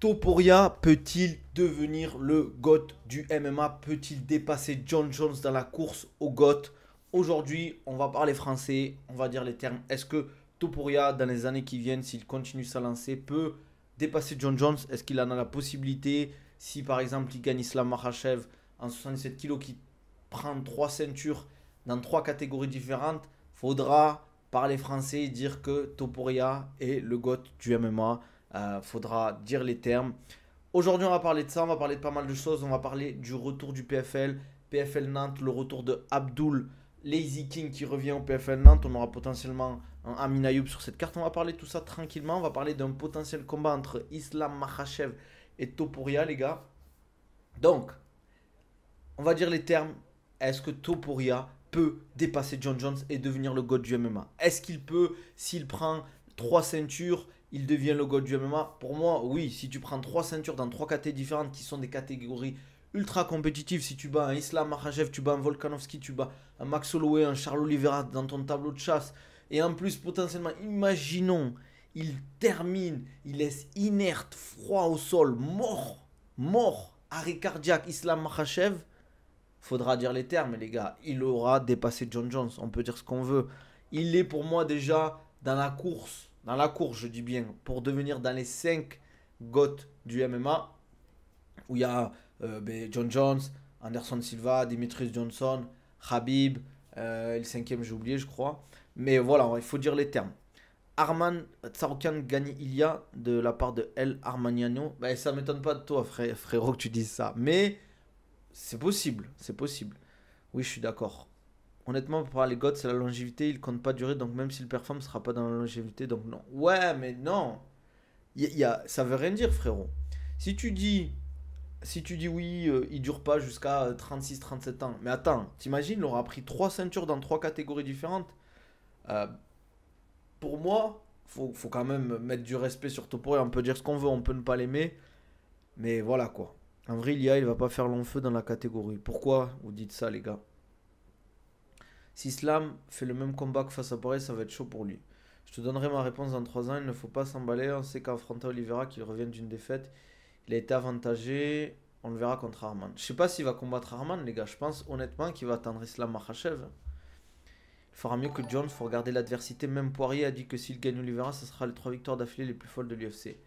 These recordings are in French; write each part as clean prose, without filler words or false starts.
Topuria peut-il devenir le GOAT du MMA? Peut-il dépasser John Jones dans la course au GOAT? Aujourd'hui, on va parler français, on va dire les termes. Est-ce que Topuria, dans les années qui viennent, s'il continue sa lancée, peut dépasser John Jones? Est-ce qu'il en a la possibilité? Si par exemple il gagne Islam Makhachev en 77 kilos, qui prend 3 ceintures dans 3 catégories différentes, faudra parler français et dire que Topuria est le GOAT du MMA. Faudra dire les termes. Aujourd'hui, on va parler de ça, on va parler de pas mal de choses. On va parler du retour du PFL, PFL Nantes, le retour de Abdul Lazy King qui revient au PFL Nantes. On aura potentiellement un Amin Ayoub sur cette carte. On va parler de tout ça tranquillement. On va parler d'un potentiel combat entre Islam Makhachev et Topuria, les gars. Donc, on va dire les termes. Est-ce que Topuria peut dépasser John Jones et devenir le GOAT du MMA? Est-ce qu'il peut, s'il prend 3 ceintures, il devient le GOAT du MMA? Pour moi, oui. Si tu prends 3 ceintures dans 3 catégories différentes qui sont des catégories ultra compétitives, si tu bats un Islam Makhachev, tu bats un Volkanovski, tu bats un Max Holloway, un Charles Oliveira dans ton tableau de chasse, et en plus, potentiellement, imaginons, il termine, il laisse inerte, froid au sol, mort, arrêt cardiaque, Islam Makhachev. Faudra dire les termes, les gars. Il aura dépassé John Jones. On peut dire ce qu'on veut. Il est pour moi déjà dans la course. Dans la course, je dis bien. Pour devenir dans les 5 GOAT du MMA. Où il y a John Jones, Anderson Silva, Demetrius Johnson, Khabib. Le cinquième, j'ai oublié, je crois. Mais voilà, il faut dire les termes. Arman Tsarukyan gagne Ilia de la part de El Armaniano. Ben, ça m'étonne pas de toi, frérot, que tu dises ça. Mais c'est possible, c'est possible. Oui, je suis d'accord. Honnêtement, pour les GOAT, c'est la longévité, il compte pas durer, donc même s'il performe, ce sera pas dans la longévité, donc non. Ouais, mais non. Ça veut rien dire, frérot. Si tu dis, si tu dis oui, il dure pas jusqu'à 36, 37 ans. Mais attends, t'imagines, il aura pris 3 ceintures dans 3 catégories différentes. Euh, pour moi, faut quand même mettre du respect sur Topuria. On peut dire ce qu'on veut, on peut ne pas l'aimer. Mais voilà quoi. En vrai, Ilia, il va pas faire long feu dans la catégorie. Pourquoi vous dites ça, les gars? Si Islam fait le même combat que face à Poirier, ça va être chaud pour lui. Je te donnerai ma réponse dans 3 ans. Il ne faut pas s'emballer. On sait qu'affronter Oliveira, qu'il revienne d'une défaite, il a été avantagé. On le verra contre Arman. Je sais pas s'il va combattre Arman, les gars. Je pense honnêtement qu'il va attendre Islam Makhachev. Il fera mieux que Jones. Il faut regarder l'adversité. Même Poirier a dit que s'il gagne Oliveira, ce sera les 3 victoires d'affilée les plus folles de l'UFC.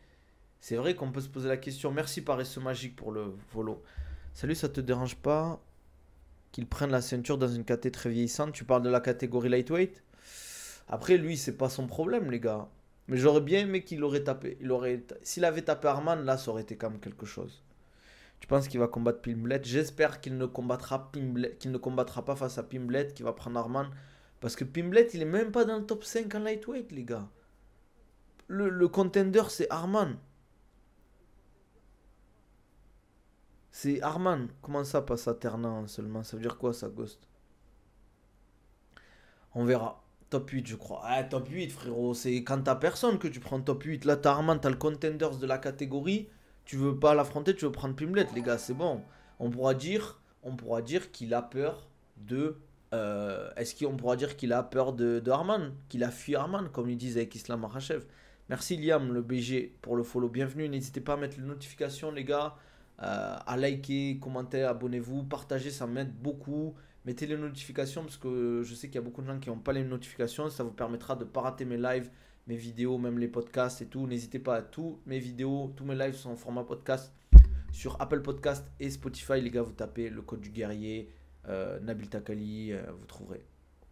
C'est vrai qu'on peut se poser la question. Merci Paresseux Magique pour le volo. Salut, ça te dérange pas qu'il prenne la ceinture dans une catégorie très vieillissante? Tu parles de la catégorie lightweight. Après, lui, c'est pas son problème, les gars. Mais j'aurais bien aimé qu'il aurait tapé. S'il avait tapé Arman, là, ça aurait été quand même quelque chose. Tu penses qu'il va combattre Pimblet? J'espère qu'il ne combattra Pimblet, qu'il ne combattra pas face à Pimblet, qui va prendre Arman. Parce que Pimblet, il est même pas dans le top 5 en lightweight, les gars. Le contender, c'est Arman. C'est Arman. Comment ça passe à Ternan seulement? Ça veut dire quoi ça, Ghost? On verra. Top 8, je crois. Ah, top 8, frérot. C'est quand t'as personne que tu prends top 8. Là, t'as Arman, t'as le contenders de la catégorie. Tu veux pas l'affronter, tu veux prendre Pimblet, les gars. C'est bon. On pourra dire qu'il a peur de. Est-ce qu'on pourra dire qu'il a peur de Arman? Qu'il a fui Arman, comme ils disent avec Islam Makhachev? Merci Liam, le BG, pour le follow. Bienvenue. N'hésitez pas à mettre les notifications, les gars. À liker, commenter, abonnez-vous, partagez, ça m'aide beaucoup. Mettez les notifications parce que je sais qu'il y a beaucoup de gens qui n'ont pas les notifications. Ça vous permettra de ne pas rater mes lives, mes vidéos, même les podcasts et tout. N'hésitez pas à tous mes vidéos, tous mes lives sont en format podcast sur Apple Podcast et Spotify. Les gars, vous tapez le code du guerrier, Nabil Takali, vous trouverez.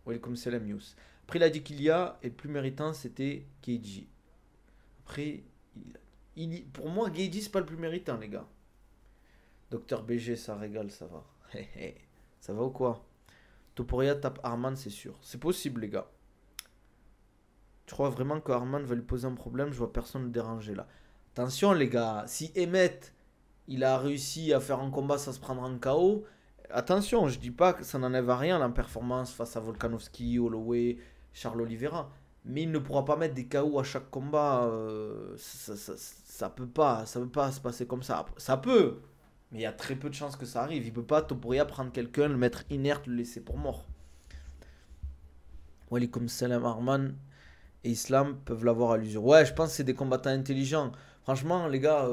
Welcome Salam News. Après, il a dit qu'il y a, et le plus méritant, c'était Keiji. Après, pour moi, Keiji, c'est pas le plus méritant, les gars. Docteur BG, ça régale, ça va. Ça va ou quoi? Topuria tape Arman, c'est sûr. C'est possible, les gars. Je crois vraiment que Arman va lui poser un problème. Je vois personne le déranger là. Attention, les gars. Si Emmett, il a réussi à faire un combat sans se prendre en KO, attention, je dis pas que ça n'enlève à rien la performance face à Volkanovski, Holloway, Charles Oliveira. Mais il ne pourra pas mettre des KO à chaque combat. Ça peut pas se passer comme ça. Ça peut. Mais il y a très peu de chances que ça arrive. Il peut pas, Topuria, prendre quelqu'un, le mettre inerte, le laisser pour mort. Walaikum salam. Arman et Islam peuvent l'avoir à l'usure. Ouais, je pense que c'est des combattants intelligents. Franchement, les gars,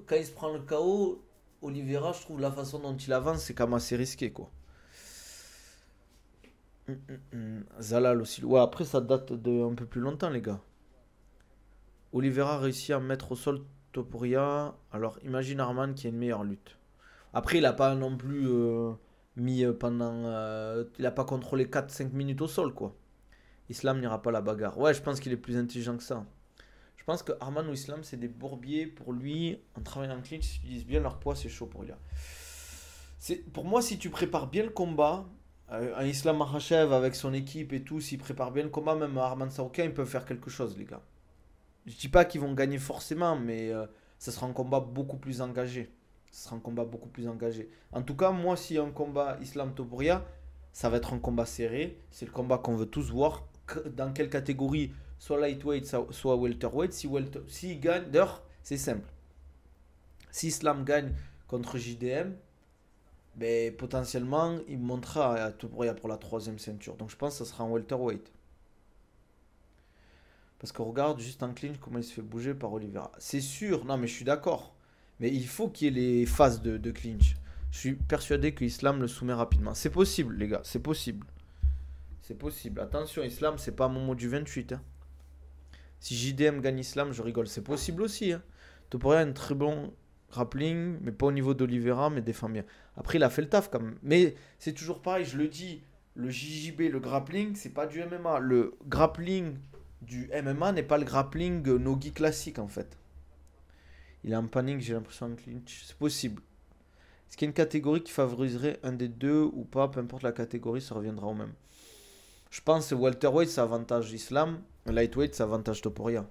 quand il se prend le KO, Oliveira, je trouve la façon dont il avance, c'est quand même assez risqué, quoi. Zalal aussi. Ouais, après, ça date de un peu plus longtemps, les gars. Oliveira réussit à mettre au sol Topuria. Alors, imagine Arman qui a une meilleure lutte. Après, il a pas non plus mis pendant. Il a pas contrôlé 4 5 minutes au sol, quoi. Islam n'ira pas à la bagarre. Ouais, je pense qu'il est plus intelligent que ça. Je pense que Arman ou Islam, c'est des bourbiers pour lui. En travaillant en clinch, s'ils utilisent bien leur poids, c'est chaud pour lui. Pour moi, si tu prépares bien le combat, un Islam Makhachev avec son équipe et tout, s'il prépare bien le combat, même Arman Saroukian, ils peuvent faire quelque chose, les gars. Je dis pas qu'ils vont gagner forcément, mais ça sera un combat beaucoup plus engagé. Ce sera un combat beaucoup plus engagé. En tout cas, moi, s'il y a un combat Islam Topuria, ça va être un combat serré. C'est le combat qu'on veut tous voir. Dans quelle catégorie? Soit lightweight, soit welterweight. S'il gagne, d'ailleurs, c'est simple. Si Islam gagne contre JDM, ben, potentiellement, il montera à Topuria pour la troisième ceinture. Donc je pense que ça sera un welterweight. Parce que regarde juste en clinch comment il se fait bouger par Oliveira. C'est sûr, non mais je suis d'accord. Mais il faut qu'il y ait les phases de clinch. Je suis persuadé que Islam le soumet rapidement. C'est possible, les gars, c'est possible. C'est possible. Attention, Islam, c'est pas Momo du 28, hein. Si JDM gagne Islam, je rigole. C'est possible aussi, hein. Topuria a un très bon grappling, mais pas au niveau d'Oliveira, mais défend bien. Après, il a fait le taf quand même. Mais c'est toujours pareil, je le dis. Le JJB, le grappling, c'est pas du MMA. Le grappling du MMA n'est pas le grappling Nogi classique en fait. Il a un panique, j'ai l'impression, en clinch. C'est possible. Est-ce qu'il y a une catégorie qui favoriserait un des deux ou pas? Peu importe la catégorie, ça reviendra au même. Je pense que welterweight, ça avantage Islam. Lightweight, ça avantage Topuria.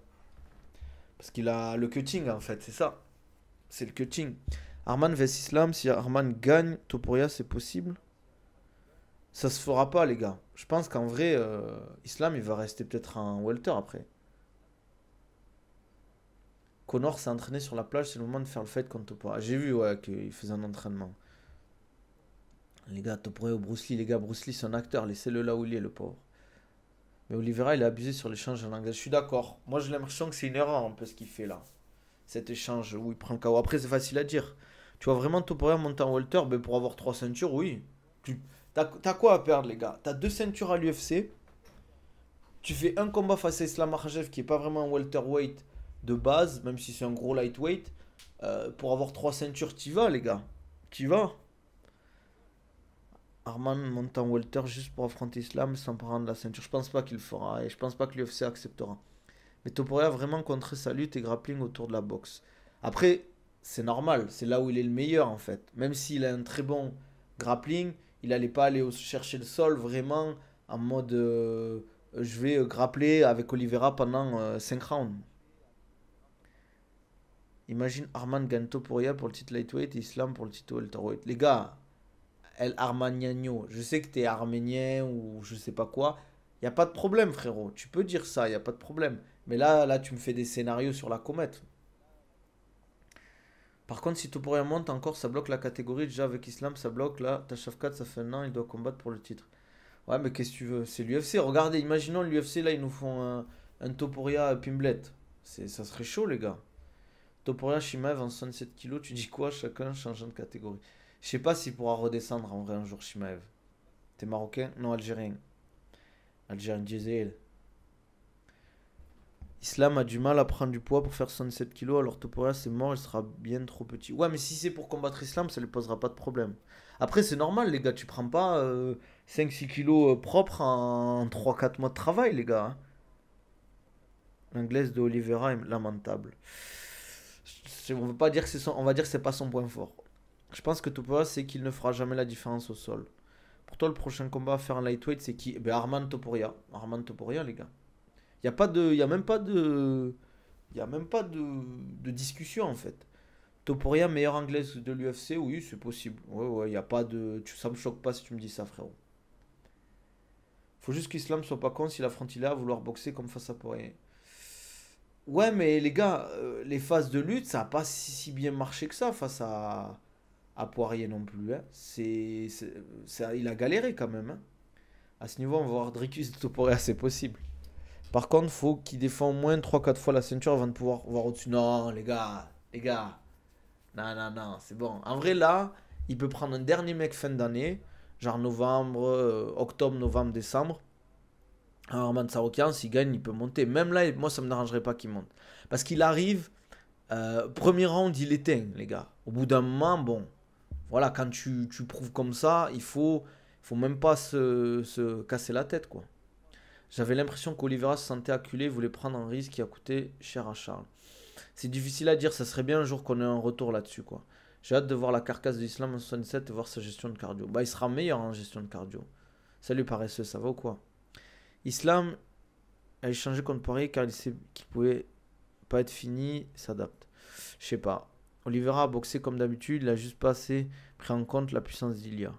Parce qu'il a le cutting en fait, c'est ça. C'est le cutting. Arman vs Islam, si Arman gagne Topuria, c'est possible. Ça se fera pas, les gars. Je pense qu'en vrai, Islam, il va rester peut-être un welter après. Connor s'est entraîné sur la plage, c'est le moment de faire le fight contre Topuria. J'ai vu, ouais, qu'il faisait un entraînement. Les gars, Topuria ou Bruce Lee, les gars, Bruce Lee, c'est un acteur, laissez-le là où il est, le pauvre. Mais Oliveira, il a abusé sur l'échange en anglais. Je suis d'accord. Moi, j'ai l'impression que c'est une erreur un peu ce qu'il fait là. Cet échange où il prend le KO. Après, c'est facile à dire. Tu vois vraiment Topuria monter en welter, ben, pour avoir 3 ceintures, oui. T'as quoi à perdre, les gars? T'as 2 ceintures à l'UFC. Tu fais un combat face à Islam Makhachev qui est pas vraiment un welterweight de base, même si c'est un gros lightweight. Pour avoir 3 ceintures, t'y vas, les gars. T'y vas. Arman monte en welter juste pour affronter Islam sans prendre la ceinture. Je pense pas qu'il le fera et je pense pas que l'UFC acceptera. Mais Topuria a vraiment contré sa lutte et grappling autour de la boxe. Après, c'est normal, c'est là où il est le meilleur en fait. Même s'il a un très bon grappling, il n'allait pas aller chercher le sol vraiment en mode je vais grappler avec Oliveira pendant 5 rounds. Imagine Arman gagne Topuria pour le titre lightweight et Islam pour le titre welterweight. Les gars, El Armaniano, je sais que t'es arménien ou je sais pas quoi. Y a pas de problème, frérot. Tu peux dire ça, y a pas de problème. Mais là, tu me fais des scénarios sur la comète. Par contre, si Topuria monte encore, ça bloque la catégorie. Déjà, avec Islam, ça bloque. Là, Tachafkat, ça fait un an, il doit combattre pour le titre. Ouais, mais qu'est-ce que tu veux? C'est l'UFC. Regardez, imaginons l'UFC, là, ils nous font un Topuria Pimblet. Ça serait chaud, les gars. Topuria Shimaev en 67 kilos, tu dis quoi? Chacun changeant de catégorie. Je sais pas s'il pourra redescendre en vrai un jour, Shimaev. T'es marocain? Non, algérien. Algérien diesel. Islam a du mal à prendre du poids pour faire 67 kilos, alors Topuria c'est mort, il sera bien trop petit. Ouais, mais si c'est pour combattre Islam, ça lui posera pas de problème. Après, c'est normal, les gars, tu prends pas 5-6 kilos propres en 3-4 mois de travail, les gars, hein. L'anglaise de Oliveira est lamentable. On veut pas dire que c'est son, on va dire que c'est pas son point fort. Je pense que Topuria c'est qu'il ne fera jamais la différence au sol. Pour toi, le prochain combat à faire en lightweight, c'est qui? Ben Arman Topuria. Arman Topuria, les gars. Il y a pas de, il y a même pas de, il y a même pas de discussion en fait. Topuria meilleure anglaise de l'UFC, oui, c'est possible. Ouais, ouais, il y a pas de, ça me choque pas si tu me dis ça, frérot. Faut juste qu'Islam soit pas con s'il affronte Ila à vouloir boxer comme face à Poirier. Ouais, mais les gars, les phases de lutte, ça a pas si bien marché que ça face à Poirier non plus, hein. Il a galéré quand même, hein. À ce niveau, on va voir Dricus de Topuria, c'est possible. Par contre, faut qu'il défende au moins 3-4 fois la ceinture avant de pouvoir voir au-dessus. Non, les gars. Non, non, non, c'est bon. En vrai, là, il peut prendre un dernier mec fin d'année, genre novembre, octobre, novembre, décembre. Alors, Arman Saroukian, s'il gagne, il peut monter. Même là, moi, ça me dérangerait pas qu'il monte. Parce qu'il arrive, premier round, il éteint, les gars. Au bout d'un moment, bon, voilà, quand tu prouves comme ça, il faut même pas se casser la tête, quoi. J'avais l'impression qu'Olivera se sentait acculé, voulait prendre un risque qui a coûté cher à Charles. C'est difficile à dire, ça serait bien un jour qu'on ait un retour là-dessus, quoi. J'ai hâte de voir la carcasse de l'Islam en 77 et voir sa gestion de cardio. Bah, il sera meilleur en gestion de cardio. Salut paresseux, ça va ou quoi? Islam a échangé contre Poirier car il sait qu'il pouvait pas être fini, il s'adapte. Je sais pas. Oliveira a boxé comme d'habitude, il a juste pas assez pris en compte la puissance d'Ilia.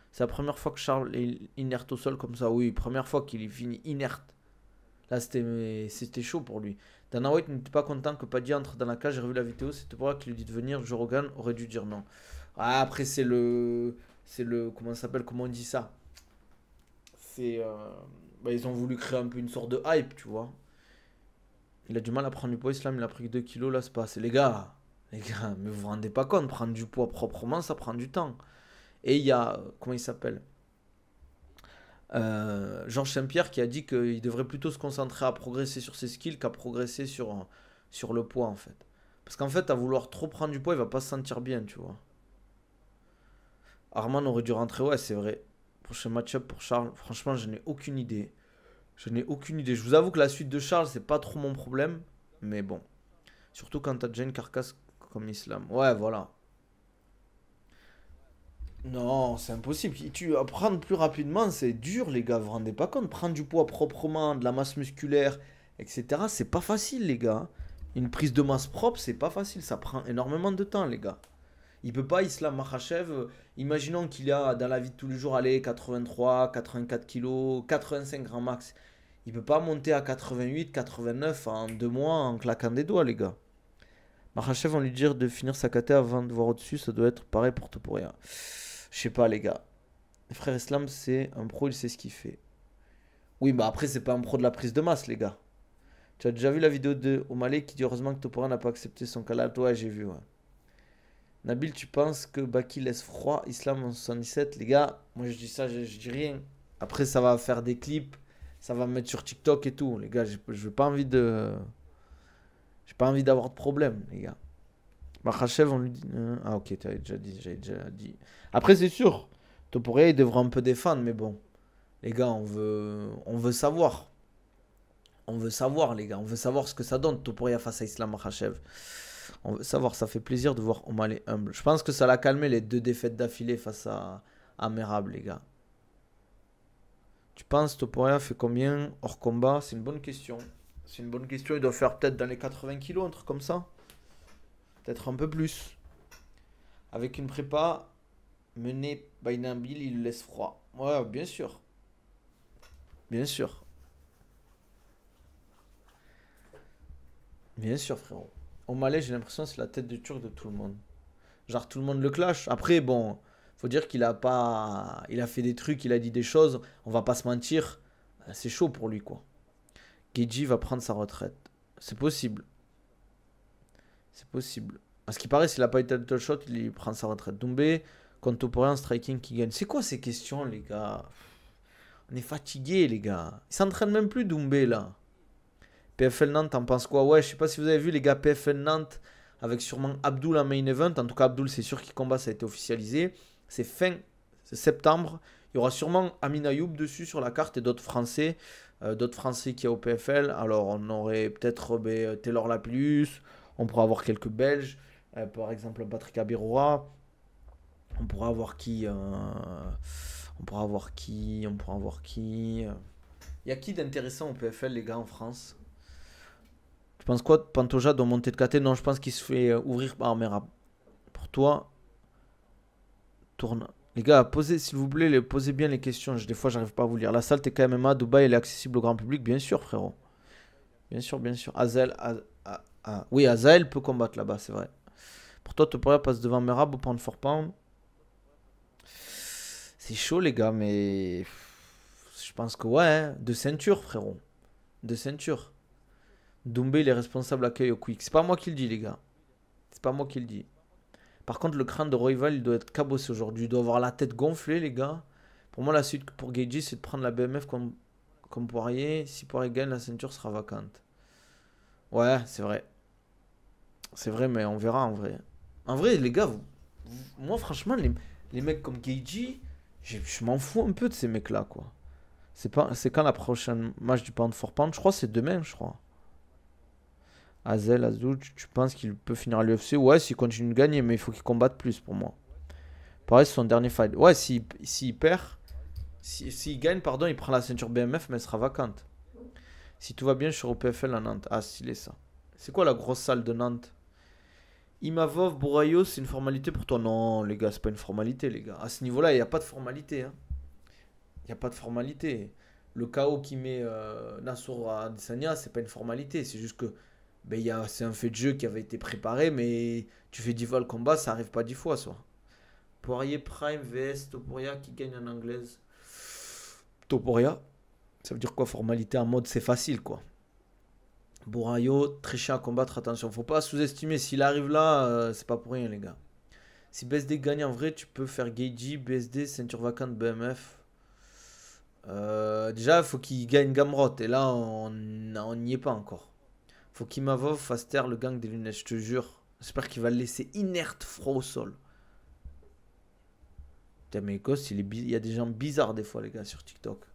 C'est la première fois que Charles est inerte au sol comme ça. Oui, première fois qu'il est fini inerte. Là, c'était chaud pour lui. Dana White n'était pas content que Paddy entre dans la cage. J'ai revu la vidéo. C'était pour ça qu'il lui dit de venir. Joe Rogan aurait dû dire non. Ah, après, c'est le. C'est le. Comment ça s'appelle? Comment on dit ça? C'est. Bah, ils ont voulu créer un peu une sorte de hype, tu vois. Il a du mal à prendre du poids. Islam, il a pris que 2 kilos. Là, c'est pas assez. Les gars. Les gars, mais vous vous rendez pas compte. Prendre du poids proprement, ça prend du temps. Et il y a. Comment il s'appelle? Georges Saint-Pierre qui a dit qu'il devrait plutôt se concentrer à progresser sur ses skills qu'à progresser sur le poids en fait. Parce qu'en fait, à vouloir trop prendre du poids, il va pas se sentir bien, tu vois. Arman aurait dû rentrer, ouais, c'est vrai. Prochain match-up pour Charles, franchement, je n'ai aucune idée. Je n'ai aucune idée. Je vous avoue que la suite de Charles, c'est pas trop mon problème. Mais bon. Surtout quand t'as déjà une carcasse comme Islam. Ouais, voilà. Non, c'est impossible. Prendre plus rapidement, c'est dur, les gars. Vous vous rendez pas compte? Prendre du poids proprement, de la masse musculaire, etc. C'est pas facile, les gars. Une prise de masse propre, c'est pas facile. Ça prend énormément de temps, les gars. Il peut pas, Islam Makhachev, imaginons qu'il a dans la vie de tous les jours, allez, 83, 84 kilos, 85 grands max. Il peut pas monter à 88, 89 en 2 mois en claquant des doigts, les gars. Makhachev, on lui dire de finir sa KT avant de voir au-dessus, ça doit être pareil pour Topuria. Je sais pas, les gars. Frère Islam, c'est un pro, il sait ce qu'il fait. Oui, mais après, c'est pas un pro de la prise de masse, les gars. Tu as déjà vu la vidéo de O'Malley qui dit heureusement que Topuria n'a pas accepté son calal? Ouais, j'ai vu, ouais. Nabil, tu penses que Baki laisse froid Islam en 77? Les gars, moi je dis ça, je dis rien. Après, ça va faire des clips, ça va me mettre sur TikTok et tout. Les gars, j'ai pas envie de. J'ai pas envie d'avoir de problème, les gars. Makhachev, on lui dit. Ah, ok, j'avais déjà dit. Après, c'est sûr, Topuria, il devrait un peu défendre, mais bon. Les gars, on veut savoir. On veut savoir, les gars. On veut savoir ce que ça donne, Topuria face à Islam Makhachev. On veut savoir, ça fait plaisir de voir O'Malley humble. Je pense que ça l'a calmé les 2 défaites d'affilée face à Merab, les gars. Tu penses Topuria fait combien hors combat? C'est une bonne question. C'est une bonne question. Il doit faire peut-être dans les 80 kilos, un truc comme ça. Peut-être un peu plus. Avec une prépa menée by Nabil, il le laisse froid. Ouais, bien sûr. Bien sûr. Bien sûr, frérot. O'Malley, j'ai l'impression que c'est la tête de turc de tout le monde. Genre, tout le monde le clash. Après, bon, faut dire qu'il a pas. Il a fait des trucs, il a dit des choses. On va pas se mentir. C'est chaud pour lui, quoi. Geji va prendre sa retraite. C'est possible. C'est possible. À ce qui paraît, s'il a pas été title shot, il prend sa retraite. Doumbé, contemporain, striking qui gagne. C'est quoi ces questions, les gars? On est fatigués, les gars. Il s'entraîne même plus, Doumbé, là. PFL Nantes, t'en penses quoi? Ouais, je sais pas si vous avez vu, les gars, PFL Nantes, avec sûrement Abdul en main event. En tout cas, Abdul, c'est sûr qu'il combat, ça a été officialisé. C'est fin septembre. Il y aura sûrement Amin Ayoub dessus sur la carte et d'autres Français. D'autres Français qui a au PFL. Alors, on aurait peut-être Taylor Lapillus. On pourra avoir quelques Belges. Par exemple, Patrick Abiroura. On pourra avoir qui On pourra avoir qui On pourra avoir qui Il y a qui d'intéressant au PFL, les gars, en France? Tu penses quoi? Pantoja doit monter de KT? Non, je pense qu'il se fait ouvrir par Merab. Pour toi, tourne. Les gars, posez, s'il vous plaît, posez bien les questions. Des fois, j'arrive pas à vous lire. La salle TKMMA, Dubaï, elle est accessible au grand public? Bien sûr, frérot. Bien sûr, bien sûr. Azel, oui, Azael peut combattre là-bas, c'est vrai. Pour toi, Topuria passe devant Merab au pound for pound? C'est chaud, les gars, mais je pense que ouais, hein. De ceinture, frérot. de ceinture. Doumbé, il est responsable accueil au Quick. C'est pas moi qui le dis, les gars. C'est pas moi qui le dis. Par contre, le crâne de Royval, il doit être cabossé aujourd'hui. Il doit avoir la tête gonflée, les gars. Pour moi, la suite pour Gaethje, c'est de prendre la BMF comme Poirier. Si Poirier gagne, la ceinture sera vacante. Ouais, c'est vrai. C'est vrai, mais on verra en vrai. En vrai, les gars, moi, franchement, les mecs comme Gaethje, je m'en fous un peu de ces mecs-là, quoi. C'est quand la prochaine match du Pound for Pound? Je crois que c'est demain, je crois. Azul, tu penses qu'il peut finir à l'UFC? Ouais, s'il continue de gagner, mais il faut qu'il combatte plus pour moi. Pareil, c'est son dernier fight. Ouais, s'il perd, s'il gagne, pardon, il prend la ceinture BMF, mais elle sera vacante. Si tout va bien, je serai au PFL à Nantes. Ah, stylé ça. C'est quoi la grosse salle de Nantes? Imavov, Bourayo, c'est une formalité pour toi? Non, les gars, c'est pas une formalité, les gars. À ce niveau-là, il n'y a pas de formalité. Hein. Il n'y a pas de formalité. Le KO qui met Nassour Adesanya, c'est pas une formalité. C'est juste que ben, c'est un fait de jeu qui avait été préparé, mais tu fais 10 fois le combat, ça arrive pas 10 fois, soit. Poirier Prime vs Topuria qui gagne en anglaise. Topuria, ça veut dire quoi formalité en mode c'est facile quoi. Bourayo, tricher à combattre, attention, faut pas sous-estimer. S'il arrive là, c'est pas pour rien les gars. Si BSD gagne en vrai, tu peux faire Gaethje, BSD, ceinture vacante, BMF. Déjà, il faut qu'il gagne Gamrot. Et là, on n'y est pas encore. Faut qu'Imavov fasse taire le gang des lunettes, je te jure. J'espère qu'il va le laisser inerte, froid au sol. Putain, mais Ghost, il y a des gens bizarres des fois, les gars, sur TikTok.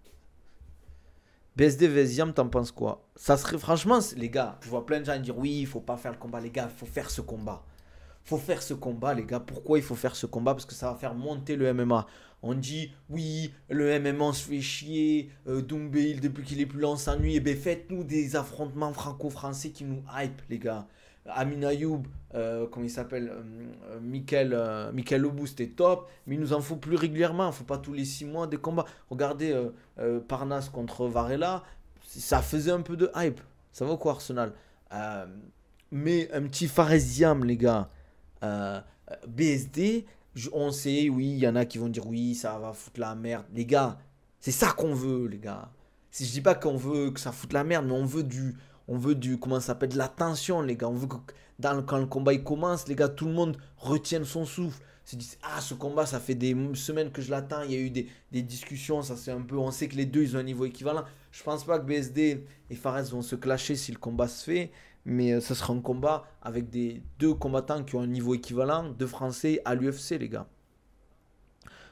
BSD Veziam, t'en penses quoi? Ça serait, franchement, les gars, je vois plein de gens dire oui, il faut pas faire le combat, les gars, il faut faire ce combat. Faut faire ce combat, les gars. Pourquoi il faut faire ce combat? Parce que ça va faire monter le MMA. On dit, oui, le MMA, on se fait chier. Doumbé, depuis qu'il est plus là, on s'ennuie. Eh bien, faites-nous des affrontements franco-français qui nous hype, les gars. Amin Ayoub, comment il s'appelle Michael Obou, c'était top. Mais il nous en faut plus régulièrement. Il ne faut pas tous les 6 mois des combats. Regardez Parnasse contre Varela. Ça faisait un peu de hype. Ça va quoi, Arsenal? Mais un petit Faresiam, les gars. Euh, BSD, on sait, oui, il y en a qui vont dire oui, ça va foutre la merde. Les gars, c'est ça qu'on veut, les gars. Si je dis pas qu'on veut que ça foute la merde, mais on veut du, comment ça s'appelle, de la tension, les gars. On veut que quand le combat il commence, les gars, tout le monde retienne son souffle. Se dit, ah, ce combat, ça fait des semaines que je l'attends. Il y a eu des discussions, ça c'est un peu, on sait que les deux, ils ont un niveau équivalent. Je pense pas que BSD et Fares vont se clasher si le combat se fait. Mais ce sera un combat avec deux combattants qui ont un niveau équivalent, deux Français à l'UFC, les gars.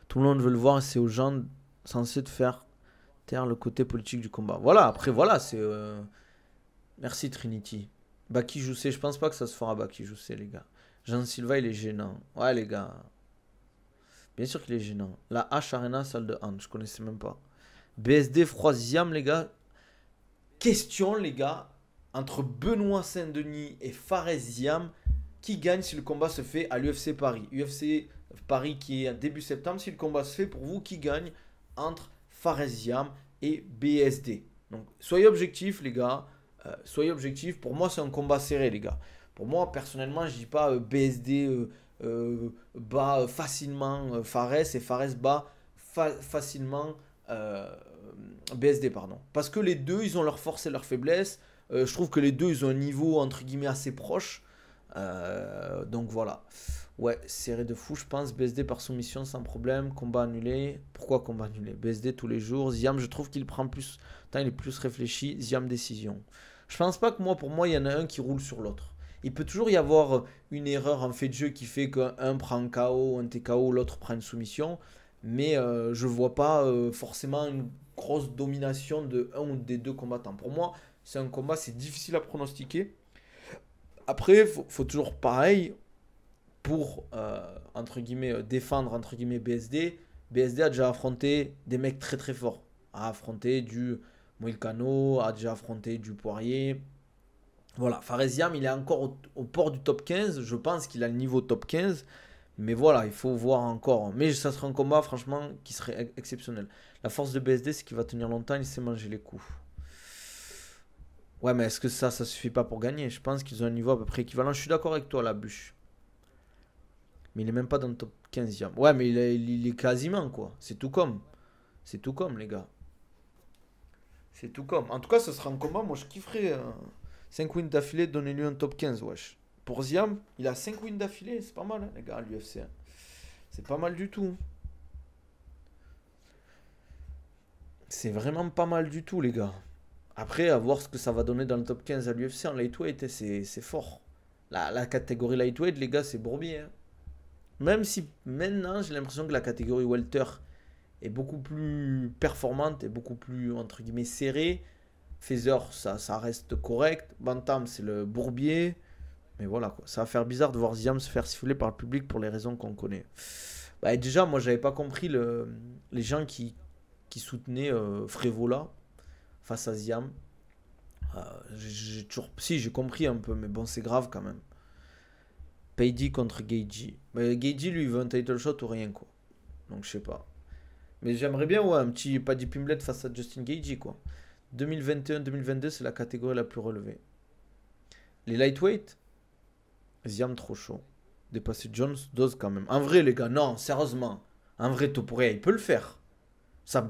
Tout le monde veut le voir, c'est aux gens censés de faire taire le côté politique du combat. Voilà, après, voilà, c'est. Merci Trinity. Baki Joussé, je pense pas que ça se fera Baki Joussé, les gars. Jean Silva, il est gênant. Ouais, les gars. Bien sûr qu'il est gênant. La H Arena, salle de hand, je connaissais même pas. BSD Froisiam, les gars. Question, les gars. Entre Benoît Saint-Denis et Faresiam, qui gagne si le combat se fait à l'UFC Paris? UFC Paris qui est début septembre. Si le combat se fait, pour vous, qui gagne entre Faresiam et BSD? Donc, soyez objectifs, les gars. Soyez objectifs. Pour moi, c'est un combat serré, les gars. Pour moi, personnellement, je dis pas BSD bat facilement Fares et Fares bat facilement BSD, pardon. Parce que les deux, ils ont leur force et leur faiblesse. Je trouve que les deux, ils ont un niveau entre guillemets assez proche. Donc voilà. Ouais, serré de fou, je pense. BSD par soumission sans problème. Combat annulé. Pourquoi combat annulé? BSD tous les jours. Ziam, je trouve qu'il prend plus. Il est plus réfléchi. Ziam, décision. Je pense pas que pour moi, il y en a un qui roule sur l'autre. Il peut toujours y avoir une erreur en fait de jeu qui fait qu'un prend un KO, un TKO, l'autre prend une soumission. Mais je vois pas forcément une grosse domination de un ou des deux combattants. Pour moi, c'est un combat, c'est difficile à pronostiquer. Après, faut toujours pareil pour, entre guillemets, défendre, entre guillemets, BSD. BSD a déjà affronté des mecs très très forts. A affronté du Moïcano, a déjà affronté du Poirier. Voilà, Faresiam, il est encore au port du top 15. Je pense qu'il a le niveau top 15. Mais voilà, il faut voir encore. Mais ça sera un combat, franchement, qui serait exceptionnel. La force de BSD, c'est qu'il va tenir longtemps, il sait manger les coups. Ouais, mais est-ce que ça suffit pas pour gagner? Je pense qu'ils ont un niveau à peu près équivalent. Je suis d'accord avec toi, la bûche. Mais il est même pas dans le top 15e. Ouais, mais il est quasiment, quoi. C'est tout comme. C'est tout comme, les gars. C'est tout comme. En tout cas, ce sera un combat. Moi, je kifferais 5 wins d'affilée, donnez-lui un top 15, wesh. Pour Ziam, il a 5 wins d'affilée. C'est pas mal, hein, les gars, à l'UFC. C'est pas mal du tout. C'est vraiment pas mal du tout, les gars. Après, à voir ce que ça va donner dans le top 15 à l'UFC en lightweight, c'est fort. La catégorie lightweight, les gars, c'est bourbier, hein. Même si maintenant, j'ai l'impression que la catégorie welter est beaucoup plus performante et beaucoup plus, entre guillemets, serrée. Feather, ça reste correct. Bantam, c'est le bourbier. Mais voilà, quoi. Ça va faire bizarre de voir Ziam se faire siffler par le public pour les raisons qu'on connaît. Bah, déjà, moi, j'avais pas compris les gens qui soutenaient Frévola face à Ziam. J'ai toujours... Si, j'ai compris un peu, mais bon, c'est grave quand même. Paydi contre Geiji. Mais Geiji, lui, il veut un title shot ou rien, quoi. Donc, je sais pas. Mais j'aimerais bien, ouais, un petit Paddy Pimblett face à Justin Geiji, quoi. 2021-2022, c'est la catégorie la plus relevée. Les lightweight, Ziam trop chaud. Dépasser Jones, dose quand même. En vrai, les gars, non, sérieusement. En vrai, Topuria, il peut le faire. Ça,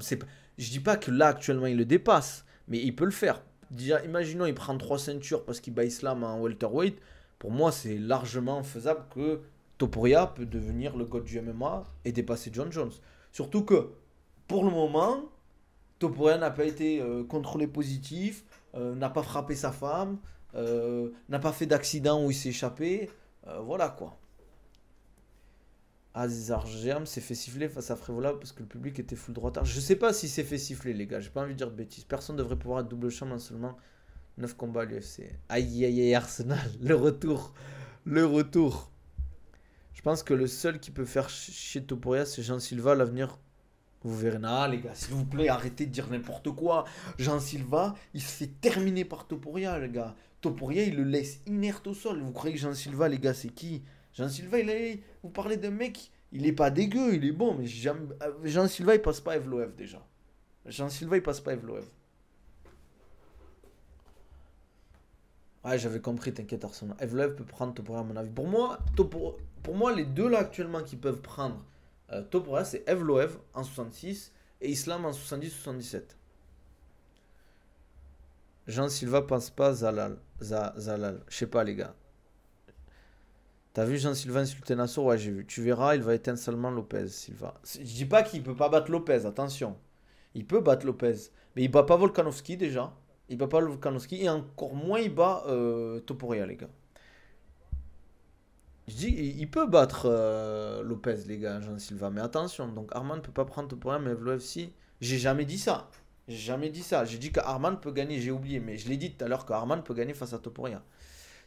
je dis pas que là, actuellement, il le dépasse. Mais il peut le faire. Déjà, imaginons, il prend 3 ceintures parce qu'il bat Islam en welterweight. Pour moi, c'est largement faisable que Topuria peut devenir le god du MMA et dépasser John Jones. Surtout que, pour le moment, Topuria n'a pas été contrôlé positif, n'a pas frappé sa femme, n'a pas fait d'accident où il s'est échappé. Voilà quoi. Aziz Argem s'est fait siffler face à Frévola parce que le public était full droitard. Je sais pas s'il s'est fait siffler, les gars. J'ai pas envie de dire de bêtises. Personne devrait pouvoir être double champ en seulement 9 combats à l'UFC. Aïe aïe aïe, Arsenal. Le retour. Le retour. Je pense que le seul qui peut faire chier Topuria, c'est Jean Silva. L'avenir, vous verrez. Non, les gars, s'il vous plaît, arrêtez de dire n'importe quoi. Jean Silva, il se fait terminer par Topuria, les gars. Topuria, il le laisse inerte au sol. Vous croyez que Jean Silva, les gars, c'est qui? Jean Silva, vous parlez d'un mec, il est pas dégueu, il est bon, mais Jean Silva, il passe pas Evloev déjà. Jean Silva, il passe pas Evloev. Ouais, j'avais compris, t'inquiète, Arsenal. Evloev peut prendre Topuria, à mon avis. Pour moi, les deux là actuellement qui peuvent prendre Topuria, c'est Evloev en 66 et Islam en 70-77. Jean Silva passe pas Zalal. Zalal. Je sais pas, les gars. T'as vu Jean Silva insulter Nassour? Ouais, j'ai vu. Tu verras, il va éteindre seulement Lopez, Silva. Je dis pas qu'il peut pas battre Lopez, attention. Il peut battre Lopez. Mais il bat pas Volkanovski déjà. Il bat pas Volkanovski. Et encore moins il bat Topuria, les gars. Je dis, il peut battre Lopez, les gars, Jean Silva. Mais attention, donc Arman ne peut pas prendre Topuria, mais Evloev si. J'ai jamais dit ça. J'ai jamais dit ça. J'ai dit qu'Arman peut gagner, j'ai oublié. Mais je l'ai dit tout à l'heure qu'Arman peut gagner face à Topuria.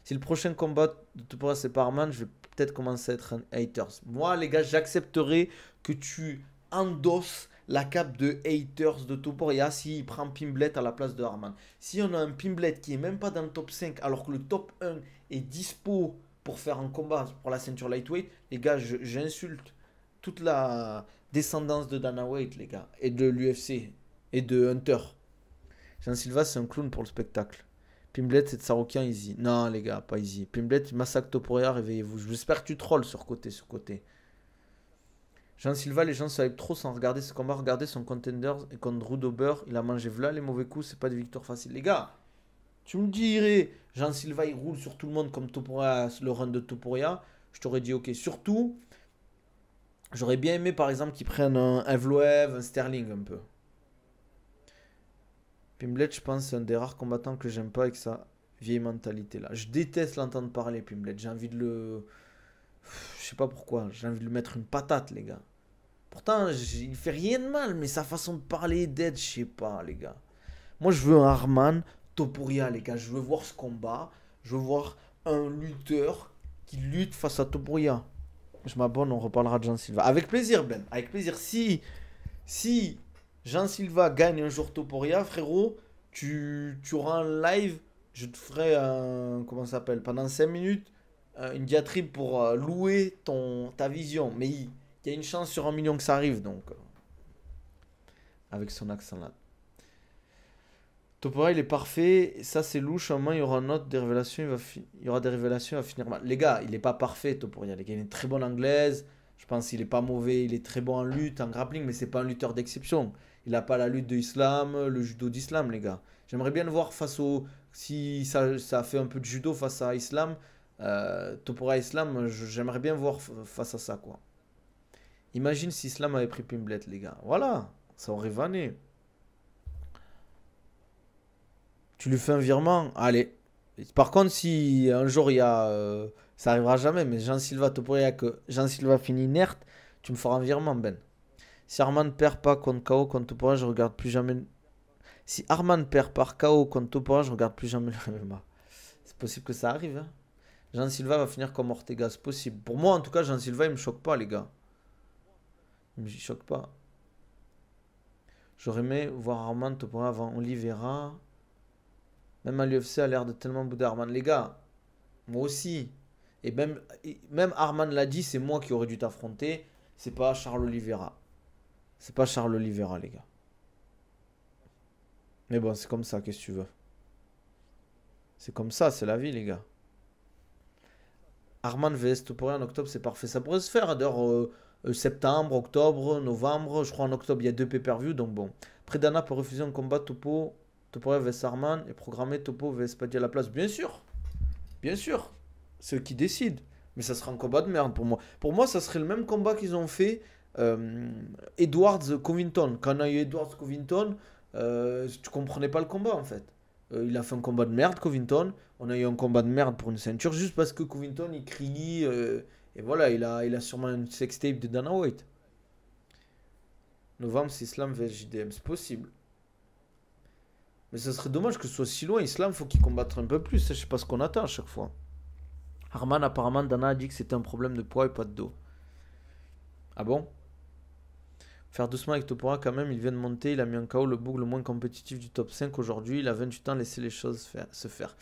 Si le prochain combat de Topuria c'est par Arman, je vais peut-être commencer à être un haters. Moi, les gars, j'accepterai que tu endosses la cape de haters de Topuria s'il prend Pimblett à la place de Arman. Si on a un Pimblett qui est même pas dans le top 5 alors que le top 1 est dispo pour faire un combat pour la ceinture lightweight, les gars, j'insulte toute la descendance de Dana White, les gars, et de l'UFC, et de Hunter. Jean Silva, c'est un clown pour le spectacle. Pimblett, c'est de Saroukian, easy. Non, les gars, pas easy. Pimblett, massacre Topuria, réveillez-vous. J'espère que tu trolls sur côté. Jean Silva, les gens savent trop sans regarder ce combat. Regardez son contender et contre Drew Dober. Il a mangé v'là les mauvais coups, c'est pas des victoires faciles. Les gars, tu me dirais, Jean Silva, il roule sur tout le monde comme Topuria, le run de Topuria. Je t'aurais dit ok. Surtout, j'aurais bien aimé par exemple qu'ils prennent un Evloev, un Sterling un peu. Pimblett, je pense, c'est un des rares combattants que j'aime pas avec sa vieille mentalité là. Je déteste l'entendre parler, Pimblett. J'ai envie de le. Je sais pas pourquoi. J'ai envie de lui mettre une patate, les gars. Pourtant, il fait rien de mal, mais sa façon de parler, d'être, je sais pas, les gars. Moi, je veux un Arman Topuria, les gars. Je veux voir ce combat. Je veux voir un lutteur qui lutte face à Topuria. Je m'abonne, on reparlera de Jean Silva. Avec plaisir, Ben. Avec plaisir. Si Jean Silva gagne un jour Topuria, frérot, tu auras un live. Je te ferai un. Comment ça s'appelle? Pendant 5 minutes, une diatribe pour louer ta vision. Mais il y a une chance sur 1 million que ça arrive, donc. Avec son accent là. Topuria, il est parfait. Ça, c'est louche. À un moment, il y aura des révélations. Il y aura des révélations. Il va finir mal. Les gars, il n'est pas parfait, Topuria. Les gars, il est très bon en anglaise. Je pense qu'il est pas mauvais. Il est très bon en lutte, en grappling, mais c'est pas un lutteur d'exception. Il a pas la lutte de Islam, le judo d'Islam, les gars. J'aimerais bien le voir face au. Si ça fait un peu de judo face à Islam, Topuria Islam, j'aimerais bien voir face à ça, quoi. Imagine si Islam avait pris Pimblet, les gars. Voilà, ça aurait vanné. Tu lui fais un virement, allez. Par contre, si un jour il y a. Ça arrivera jamais, mais Jean Silva, Topuria, que Jean Silva finit inerte, tu me feras un virement, Ben. Si Arman perd pas contre KO contre Topuria, je regarde plus jamais. Si Arman perd par KO contre Topuria, je regarde plus jamais le MMA. C'est possible que ça arrive, hein. Jean Silva va finir comme Ortega, c'est possible. Pour moi, en tout cas, Jean Silva, il me choque pas, les gars. Il me choque pas. J'aurais aimé voir Arman Topuria avant Oliveira. Même à l'UFC, a l'air de tellement bouder Arman. Les gars, moi aussi. Et même Arman l'a dit, c'est moi qui aurais dû t'affronter. C'est pas Charles Oliveira. C'est pas Charles Oliveira, les gars. Mais bon, c'est comme ça, qu'est-ce que tu veux. C'est comme ça, c'est la vie, les gars. Arman vs Topuria en octobre, c'est parfait. Ça pourrait se faire, d'ailleurs, septembre, octobre, novembre. Je crois en octobre, il y a 2 pay-per-view, donc bon. Après, Dana peut refuser un combat Topuria vs Arman et programmer Topo vs Paddy à la place. Bien sûr, bien sûr. C'est eux qui décident. Mais ça sera un combat de merde pour moi. Pour moi, ça serait le même combat qu'ils ont fait Edwards-Covington. Quand on a eu Edwards-Covington, tu comprenais pas le combat en fait. Il a fait un combat de merde, Covington. On a eu un combat de merde pour une ceinture juste parce que Covington il crie. Et voilà, il a sûrement une sextape de Dana White. Novembre, c'est Islam vs JDM. C'est possible. Mais ça serait dommage que ce soit si loin. Islam, faut qu'il combatte un peu plus. Je sais pas ce qu'on attend à chaque fois. Arman, apparemment, Dana a dit que c'était un problème de poids et pas de dos. Ah bon? Faire doucement avec Topuria quand même, il vient de monter, il a mis en KO le bouc le moins compétitif du top 5 aujourd'hui, il a 28 ans, laissez les choses se faire.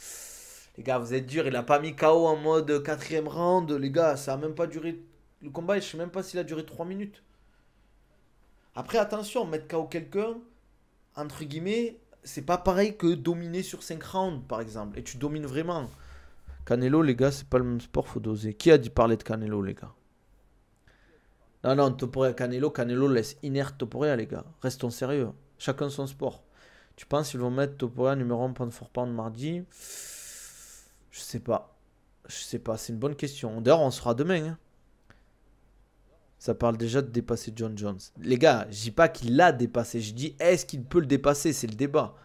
Les gars, vous êtes durs, il a pas mis KO en mode quatrième round, les gars, ça a même pas duré... Le combat, je sais même pas s'il a duré 3 minutes. Après, attention, mettre KO quelqu'un, entre guillemets, c'est pas pareil que dominer sur 5 rounds, par exemple, et tu domines vraiment. Canelo, les gars, c'est pas le même sport, faut doser. Qui a dit parler de Canelo, les gars? Non, non, Topuria, Canelo laisse inerte Topuria, les gars. Restons sérieux. Chacun son sport. Tu penses qu'ils vont mettre Topuria numéro 1 pound for pound mardi? Je sais pas. Je sais pas, c'est une bonne question. D'ailleurs, on sera demain, hein. Ça parle déjà de dépasser John Jones. Les gars, je dis pas qu'il l'a dépassé. Je dis est-ce qu'il peut le dépasser? C'est le débat.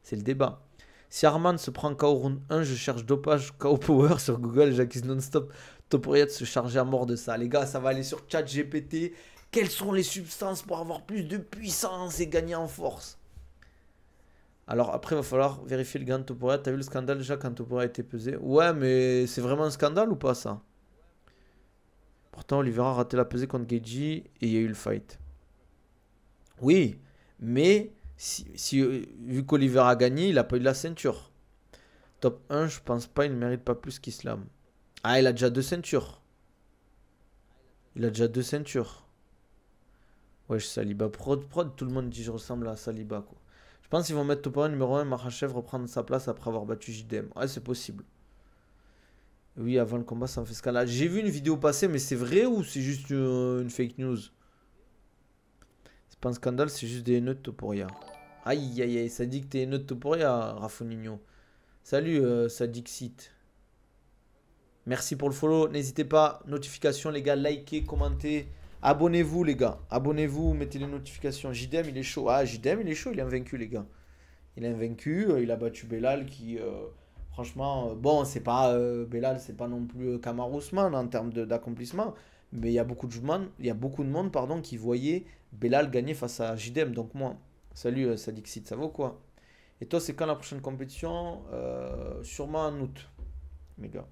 C'est le débat. Si Arman se prend KO round 1, je cherche dopage KO Power sur Google, j'accuse non-stop Topuria de se charger à mort de ça. Les gars, ça va aller sur ChatGPT. Quelles sont les substances pour avoir plus de puissance et gagner en force? Alors après, il va falloir vérifier le gain de Topuria. T'as vu le scandale déjà quand Topuria a été pesé? Ouais, mais c'est vraiment un scandale ou pas ça? Pourtant, Oliveira a raté la pesée contre Geji et il y a eu le fight. Oui, mais vu qu'Oliveira a gagné, il n'a pas eu la ceinture. Top 1, je pense pas, il ne mérite pas plus qu'Islam. Ah, il a déjà 2 ceintures. Il a déjà 2 ceintures. Wesh, Saliba. Prod, tout le monde dit que je ressemble à Saliba, quoi. Je pense qu'ils vont mettre Topuria numéro 1 et Makhachev reprendre sa place après avoir battu JDM. Ouais, c'est possible. Oui, avant le combat, ça me fait scandale. J'ai vu une vidéo passer, mais c'est vrai ou c'est juste une fake news? C'est pas un scandale, c'est juste des haineux de Topuria. Aïe, aïe, aïe, ça dit que t'es haineux de Topuria, Rafonigno. Salut, Sadixit. Merci pour le follow. N'hésitez pas, notification, les gars, likez, commentez. Abonnez-vous, les gars. Abonnez-vous, mettez les notifications. JDM, il est chaud. Ah, JDM, il est chaud, il est invaincu, les gars. Il est invaincu, il a battu Belal qui, franchement, bon, c'est pas Belal, c'est pas non plus Kamaru Usman en termes d'accomplissement. Mais il y a beaucoup de monde pardon, qui voyait Belal gagner face à JDM. Donc moi, salut Sadixit, ça vaut quoi? Et toi, c'est quand la prochaine compétition? Sûrement en août, mes gars.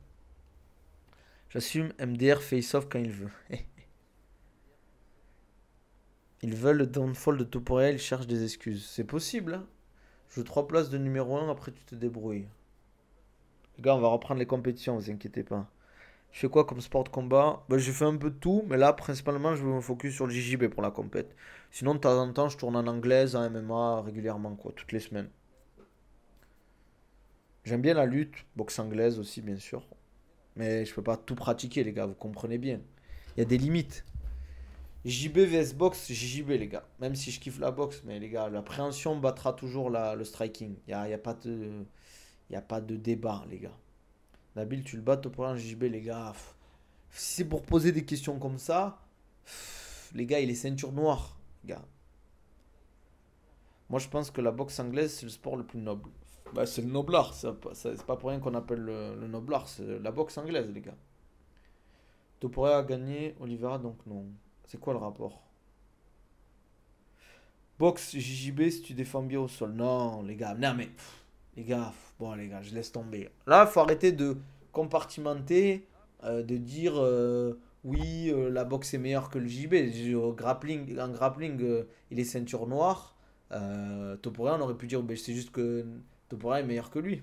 J'assume MDR face-off quand il veut. Ils veulent le downfall de Topuria, ils cherchent des excuses. C'est possible, hein. Je veux 3 places de numéro 1, après tu te débrouilles. Les gars, on va reprendre les compétitions, vous inquiétez pas. Je fais quoi comme sport de combat? Bah, j'ai fait un peu de tout, mais là, principalement, je vais me focus sur le JJB pour la compète. Sinon, de temps en temps, je tourne en anglaise, en MMA, régulièrement, quoi, toutes les semaines. J'aime bien la lutte, boxe anglaise aussi, bien sûr. Mais je peux pas tout pratiquer, les gars, vous comprenez bien. Il y a des limites. JB vs box, JB les gars. Même si je kiffe la boxe, mais les gars, la préhension battra toujours le striking. Y a pas de débat, les gars. Nabil, tu le bats au point JB, les gars. Si c'est pour poser des questions comme ça, les gars, il est ceinture noire, les gars. Moi, je pense que la boxe anglaise, c'est le sport le plus noble. Bah, c'est le noblard. C'est pas pour rien qu'on appelle le noblard. C'est la boxe anglaise, les gars. Topuria a gagné, Oliveira, donc non. C'est quoi le rapport? Boxe JJB si tu défends bien au sol. Non, les gars. Non, mais. Les gars. Bon, les gars, je laisse tomber. Là, faut arrêter de compartimenter. De dire. Oui, la boxe est meilleure que le JB. Grappling, en grappling, il est ceinture noire. Topuria, on aurait pu dire. Ben, c'est juste que Topuria est meilleur que lui.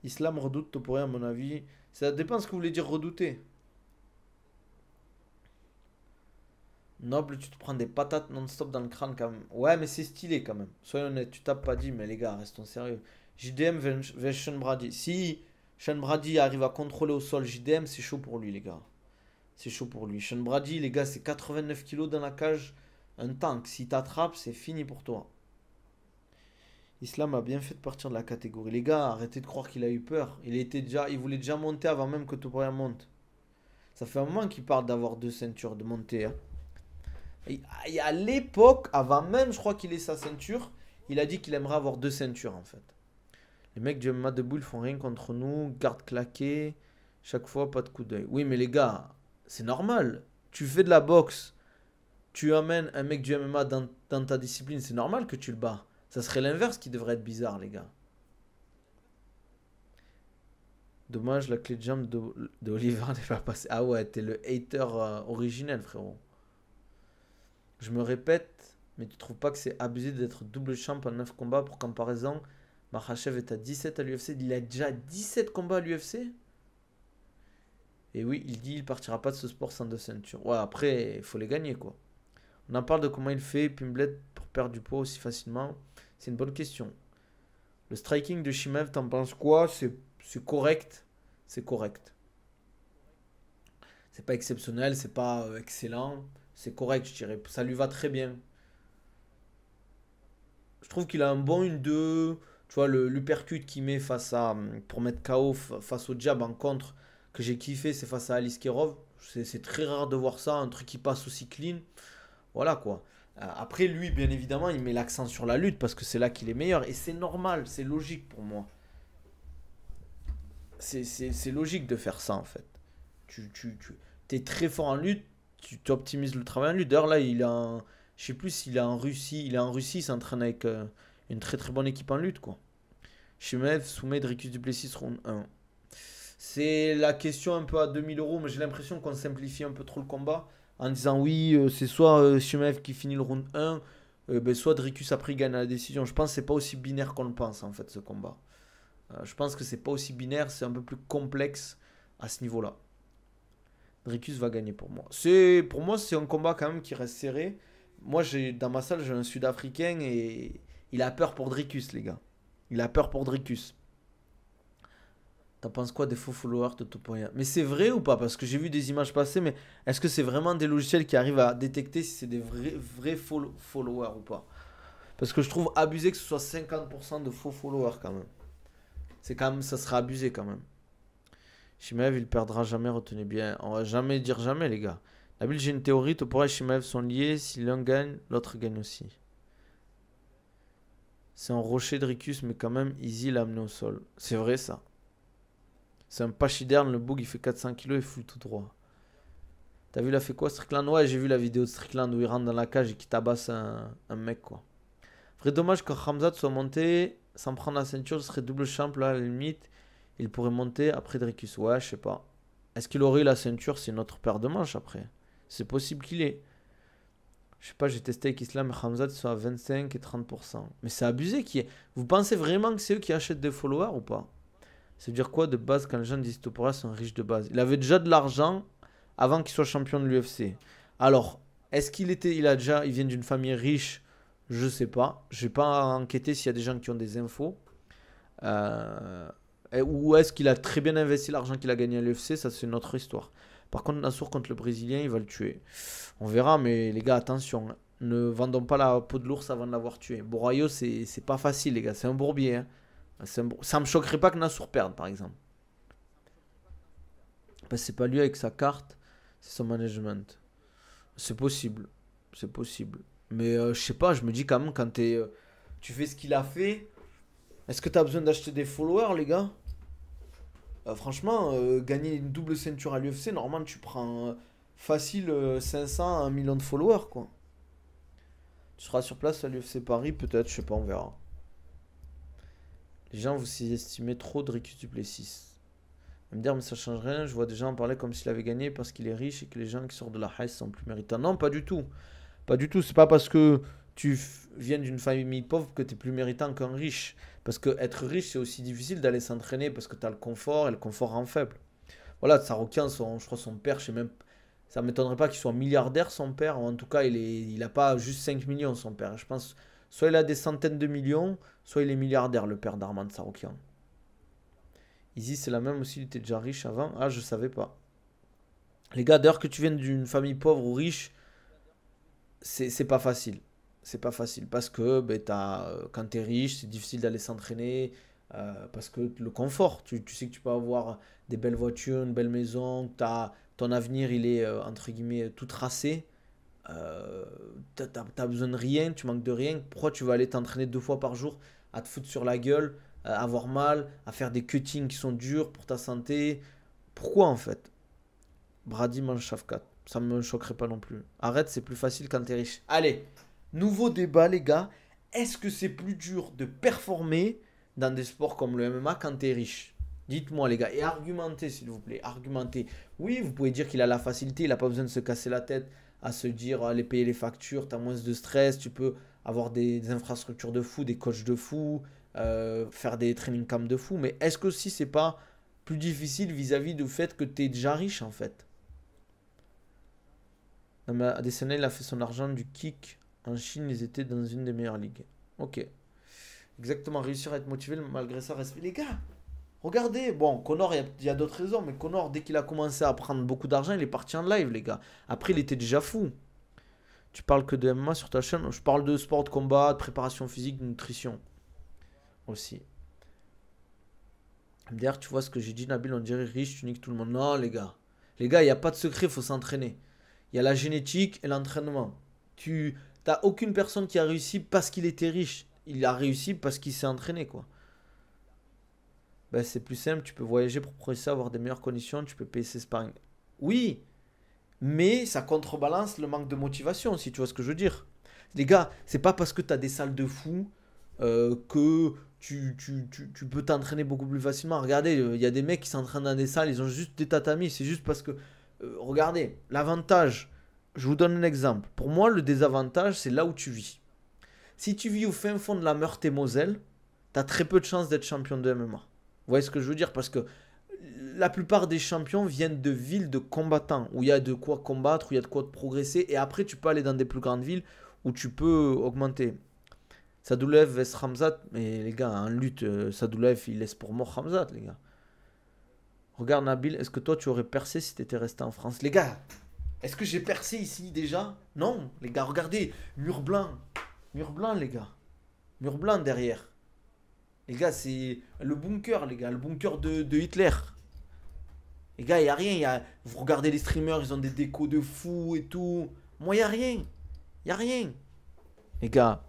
Islam redoute Topuria, à mon avis. Ça dépend de ce que vous voulez dire redouter. Noble, tu te prends des patates non-stop dans le crâne quand même. Ouais, mais c'est stylé quand même. Soyons honnêtes, tu tapes pas dit, mais les gars, restons sérieux. JDM vs Sean Brady. Si Sean Brady arrive à contrôler au sol JDM, c'est chaud pour lui, les gars. C'est chaud pour lui. Sean Brady, les gars, c'est 89 kilos dans la cage. Un tank. S'il t'attrape, c'est fini pour toi. Islam a bien fait de partir de la catégorie. Les gars, arrêtez de croire qu'il a eu peur. Il voulait déjà monter avant même que Topuria monte. Ça fait un moment qu'il parle d'avoir deux ceintures, de monter, hein. Et à l'époque, avant même, je crois qu'il ait sa ceinture, il a dit qu'il aimerait avoir deux ceintures en fait. Les mecs du MMA debout, ils font rien contre nous, garde claquée, chaque fois pas de coup d'œil. Oui, mais les gars, c'est normal. Tu fais de la boxe, tu amènes un mec du MMA dans ta discipline, c'est normal que tu le bats. Ça serait l'inverse qui devrait être bizarre, les gars. Dommage, la clé de jambe de Oliver n'est pas passée. Ah ouais, t'es le hater originel, frérot. Je me répète, mais tu trouves pas que c'est abusé d'être double champ en 9 combats? Pour comparaison, Makhachev est à 17 à l'UFC. Il a déjà 17 combats à l'UFC. Et oui, il dit il partira pas de ce sport sans deux ceintures. Ouais, après, il faut les gagner, quoi. On en parle de comment il fait, Pimblet, pour perdre du poids aussi facilement. C'est une bonne question. Le striking de Shimaev, t'en penses quoi? C'est correct. C'est correct. C'est pas exceptionnel, c'est pas excellent. C'est correct, je dirais. Ça lui va très bien. Je trouve qu'il a un bon 1-2. Tu vois, l'uppercut qu'il met pour mettre KO face au jab en contre, que j'ai kiffé, c'est face à Alice Kerov. C'est très rare de voir ça, un truc qui passe aussi clean. Voilà quoi. Après, lui, bien évidemment, il met l'accent sur la lutte parce que c'est là qu'il est meilleur. Et c'est normal, c'est logique pour moi. C'est logique de faire ça en fait. Tu es très fort en lutte, tu optimises le travail en lutte. D'ailleurs, là, je sais plus s'il est en Russie. Il est en Russie, il s'entraîne avec une très très bonne équipe en lutte quoi. Shimev soumet Dricus Duplessis round 1. C'est la question un peu à 2000 euros, mais j'ai l'impression qu'on simplifie un peu trop le combat en disant oui, c'est soit Shimev qui finit le round 1, soit Dricus après il gagne la décision. Je pense que c'est pas aussi binaire qu'on le pense en fait ce combat. Je pense que c'est pas aussi binaire, c'est un peu plus complexe à ce niveau-là. Dricus va gagner pour moi. Pour moi, c'est un combat quand même qui reste serré. Moi, dans ma salle, j'ai un Sud-Africain et il a peur pour Dricus, les gars. Il a peur pour Dricus. T'en penses quoi des faux followers de Topuria? Mais c'est vrai ou pas? Parce que j'ai vu des images passer, mais est-ce que c'est vraiment des logiciels qui arrivent à détecter si c'est des vrais followers ou pas? Parce que je trouve abusé que ce soit 50% de faux followers quand même. C'est quand même, ça sera abusé quand même. Shimaev, il perdra jamais, retenez bien. On va jamais dire jamais, les gars. Nabil, j'ai une théorie. Topuria et Shimaev sont liés. Si l'un gagne, l'autre gagne aussi. C'est un rocher de Ricus, mais quand même, Easy l'a amené au sol. C'est vrai, ça. C'est un pachyderme. Le bug, il fait 400 kilos et fout tout droit. T'as vu, il a fait quoi, Strickland? Ouais, j'ai vu la vidéo de Strickland où il rentre dans la cage et qui tabasse un mec, quoi. Vrai dommage que Khamzat soit monté sans prendre la ceinture. Ce serait double champ, là, à la limite. Il pourrait monter après Dricus. Ouais, je sais pas. Est-ce qu'il aurait eu la ceinture? C'est notre paire de manches après. C'est possible qu'il ait. Je sais pas, j'ai testé avec Islam et Khamzat, ils sont à 25 et 30%. Mais c'est abusé qui est. Vous pensez vraiment que c'est eux qui achètent des followers ou pas? Ça veut dire quoi de base quand les gens disent Topuria sont riches de base? Il avait déjà de l'argent avant qu'il soit champion de l'UFC. Alors, est-ce qu'il vient d'une famille riche? Je sais pas. J'ai pas enquêté s'il y a des gens qui ont des infos. Ou est-ce qu'il a très bien investi l'argent qu'il a gagné à l'UFC? Ça, c'est une autre histoire. Par contre, Nassour contre le Brésilien, il va le tuer. On verra, mais les gars, attention, hein. Ne vendons pas la peau de l'ours avant de l'avoir tué. Borayo, c'est pas facile, les gars. C'est un bourbier, hein. Ça me choquerait pas que Nassour perde, par exemple. Parce que c'est pas lui avec sa carte, c'est son management. C'est possible. C'est possible. Mais je sais pas, je me dis quand même, quand tu fais ce qu'il a fait, est-ce que tu as besoin d'acheter des followers, les gars? Franchement, gagner une double ceinture à l'UFC, normalement, tu prends facile 500 à 1 million de followers, quoi. Tu seras sur place à l'UFC Paris, peut-être, je sais pas, on verra. Les gens vous sous-estimez trop de Dricus du Plessis. Me dire, mais ça change rien, je vois des gens en parler comme s'il avait gagné parce qu'il est riche et que les gens qui sortent de la haine sont plus méritants. Non, pas du tout. Pas du tout. C'est pas parce que viens d'une famille pauvre que tu es plus méritant qu'un riche. Parce que être riche, c'est aussi difficile d'aller s'entraîner parce que tu as le confort et le confort rend faible. Voilà, Tsarokyan, je crois son père, je sais même. Ça m'étonnerait pas qu'il soit milliardaire, son père. En tout cas, il a pas juste 5 millions, son père. Je pense, soit il a des centaines de millions, soit il est milliardaire, le père d'Arman Tsarokyan. Easy, c'est la même aussi, il était déjà riche avant. Ah, je savais pas. Les gars, d'ailleurs que tu viennes d'une famille pauvre ou riche, c'est pas facile. C'est pas facile parce que ben, quand tu es riche, c'est difficile d'aller s'entraîner. Parce que le confort, tu sais que tu peux avoir des belles voitures, une belle maison, ton avenir il est entre guillemets tout tracé. T'as besoin de rien, tu manques de rien. Pourquoi tu vas aller t'entraîner 2 fois par jour à te foutre sur la gueule, à avoir mal, à faire des cuttings qui sont durs pour ta santé? Pourquoi en fait? Brady mange Shafkat. Ça me choquerait pas non plus. Arrête, c'est plus facile quand t'es riche. Allez, nouveau débat, les gars. Est-ce que c'est plus dur de performer dans des sports comme le MMA quand t'es riche? Dites-moi, les gars. Et argumentez, s'il vous plaît. Argumentez. Oui, vous pouvez dire qu'il a la facilité. Il n'a pas besoin de se casser la tête à se dire, aller payer les factures. T'as moins de stress. Tu peux avoir des infrastructures de fou, des coachs de fou, faire des training camps de fou. Mais est-ce que si c'est pas plus difficile vis-à-vis du fait que t'es déjà riche, en fait? Non, mais Adesanya, il a fait son argent du kick. En Chine, ils étaient dans une des meilleures ligues. Ok. Exactement, réussir à être motivé malgré ça. Les gars, regardez. Bon, Connor, il y a d'autres raisons. Mais Connor, dès qu'il a commencé à prendre beaucoup d'argent, il est parti en live, les gars. Après, il était déjà fou. Tu parles que de MMA sur ta chaîne. Je parle de sport de combat, de préparation physique, de nutrition. Aussi. D'ailleurs, tu vois ce que j'ai dit, Nabil, on dirait riche, tu niques tout le monde. Non, les gars. Les gars, il n'y a pas de secret, il faut s'entraîner. Il y a la génétique et l'entraînement. Tu n'as aucune personne qui a réussi parce qu'il était riche. Il a réussi parce qu'il s'est entraîné, quoi. Ben, c'est plus simple, tu peux voyager pour progresser, avoir des meilleures conditions, tu peux payer ses sparring. Oui, mais ça contrebalance le manque de motivation, si tu vois ce que je veux dire. Les gars, c'est pas parce que tu as des salles de fou que tu peux t'entraîner beaucoup plus facilement. Regardez, il y a des mecs qui s'entraînent dans des salles, ils ont juste des tatamis. C'est juste parce que, regardez, l'avantage, je vous donne un exemple. Pour moi, le désavantage, c'est là où tu vis. Si tu vis au fin fond de la Meurthe-et-Moselle, tu as très peu de chances d'être champion de MMA. Vous voyez ce que je veux dire? Parce que la plupart des champions viennent de villes de combattants, où il y a de quoi combattre, où il y a de quoi progresser. Et après, tu peux aller dans des plus grandes villes où tu peux augmenter. Sadoulev vs Ramzat, mais les gars, en lutte, Sadoulev, il laisse pour mort Ramzat, les gars. Regarde Nabil, est-ce que toi, tu aurais percé si tu étais resté en France? Les gars, est-ce que j'ai percé ici déjà? Non, les gars, regardez, mur blanc. Mur blanc, les gars. Mur blanc derrière. Les gars, c'est le bunker, les gars, le bunker de Hitler. Les gars, il n'y a rien. Vous regardez les streamers, ils ont des décos de fou et tout. Moi, il n'y a rien. Il n'y a rien. Les gars,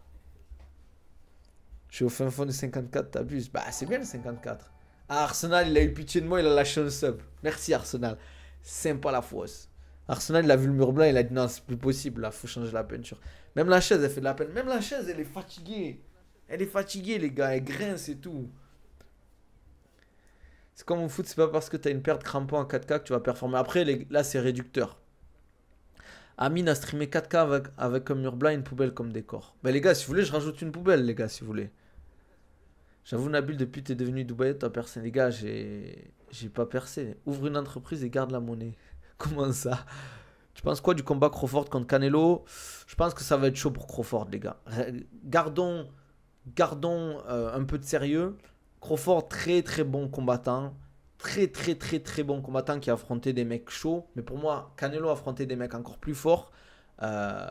je suis au fin fond de 54, t'abuses. Bah, c'est bien le 54. Ah, Arsenal, il a eu pitié de moi, il a lâché un sub. Merci, Arsenal. Sympa la fausse. Arsenal, il a vu le mur blanc, il a dit non, c'est plus possible, là, faut changer la peinture. Même la chaise, elle fait de la peine. Même la chaise, elle est fatiguée. Elle est fatiguée, les gars, elle grince et tout. C'est comme au foot, c'est pas parce que t'as une paire de crampons en 4K que tu vas performer. Après, là, c'est réducteur. Amine a streamé 4K avec un mur blanc et une poubelle comme décor. Ben les gars, si vous voulez, je rajoute une poubelle, les gars, si vous voulez. J'avoue, Nabil, depuis que t'es devenu Dubaï, t'as percé. Les gars, j'ai pas percé. Ouvre une entreprise et garde la monnaie. Comment ça? Tu penses quoi du combat Crawford contre Canelo? Je pense que ça va être chaud pour Crawford, les gars. Gardons un peu de sérieux. Crawford, très très bon combattant. très très très très bon combattant qui a affronté des mecs chauds. Mais pour moi, Canelo a affronté des mecs encore plus forts. Euh,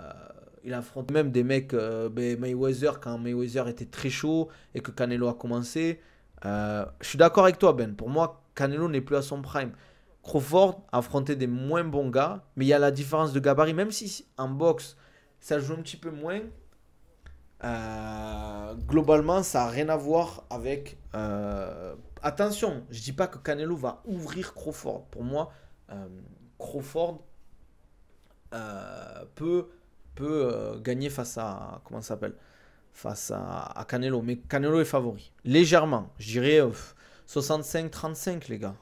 il a affronté même des mecs, Mayweather, quand Mayweather était très chaud et que Canelo a commencé. Je suis d'accord avec toi, Ben. Pour moi, Canelo n'est plus à son prime. Crawford a affronté des moins bons gars, mais il y a la différence de gabarit. Même si en boxe, ça joue un petit peu moins, globalement, ça n'a rien à voir avec. Attention, je dis pas que Canelo va ouvrir Crawford. Pour moi, Crawford peut gagner face à. Comment ça s'appelle? Face à Canelo. Mais Canelo est favori. Légèrement. Je dirais 65-35, les gars.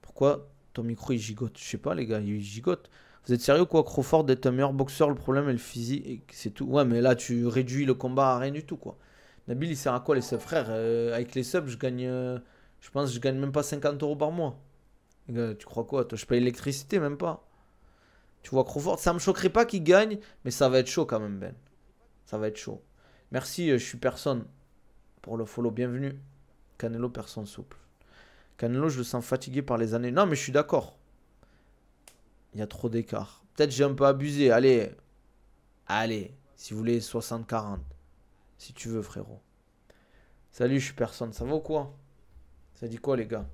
Pourquoi ton micro il gigote? Je sais pas, les gars, il gigote. Vous êtes sérieux quoi? Crawford est un meilleur boxeur, le problème est le physique, c'est tout. Ouais, mais là tu réduis le combat à rien du tout quoi. Nabil, il sert à quoi les subs? Frère, avec les subs, je gagne. Je pense que je gagne même pas 50 euros par mois. Les gars, tu crois quoi? Toi, je paye l'électricité, même pas. Tu vois, Crawford, ça me choquerait pas qu'il gagne, mais ça va être chaud quand même, Ben. Ça va être chaud. Merci, je suis personne pour le follow. Bienvenue. Canelo, personne souple. Canelo, je le sens fatigué par les années. Non, mais je suis d'accord. Il y a trop d'écart. Peut-être j'ai un peu abusé. Allez. Allez. Si vous voulez, 60-40. Si tu veux, frérot. Salut, je suis personne. Ça va ou quoi? Ça dit quoi, les gars?